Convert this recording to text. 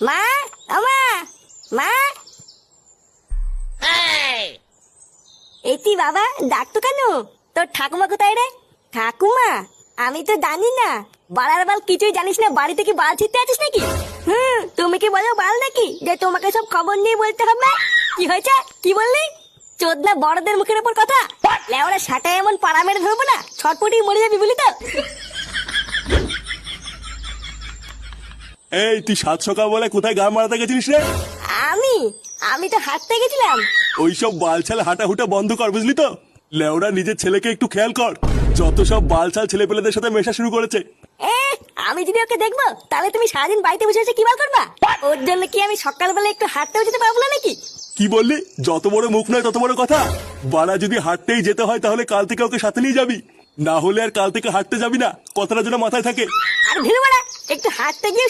মা, আমা, মা। এতি বাবা, ডাকতো কেন? তোর ঠাকুমা কোথায় রে? ঠাকুমা, আমি তো জানি না। বাড়ার বাল কিছুই জানিস না, বাড়িতে কি বাল ছিটতে আছিস নাকি? তুমি কি বলো বাল নাকি যে তোমাকে সব খবর নিয়ে বলতে হবে? কি হয়েছে, কি বললি? চোদনা বড়দের মুখের উপর কথা। লেওরা সাটায় এমন পাড়া মেরে ধরবো না, ছটপটি মরে যাবি বলি তো। এই তুই সাত সকাল বলে কোথায় গা মারাতে গেছিস রে? আমি আমি তো হাঁটতে গেছিলাম। ওইসব বালছাল হাঁটা হুটা বন্ধ কর, বুঝলি তো? লেওরা নিজের ছেলেকে একটু খেয়াল কর। যত সব বালছাল ছেলে পেলেদের সাথে মেশা শুরু করেছে। এ, আমি যদি ওকে দেখবো তাহলে তুমি সারাদিন বাড়িতে বসে বসে কি বাল করবা? ওর জন্য কি আমি সকালবেলা একটু হাঁটতেও যেতে পারবো না নাকি? কি বললি? যত বড় মুখ নয় তত বড় কথা। বাড়া যদি হাঁটতেই যেতে হয় তাহলে কাল থেকে ওকে সাথে নিয়ে যাবি, না হলে আর কাল থেকে হাঁটতে যাবি না। কথাটা যেন মাথায় থাকে। আর ভিড় বাড়া, একটু হাঁটতে গিয়ে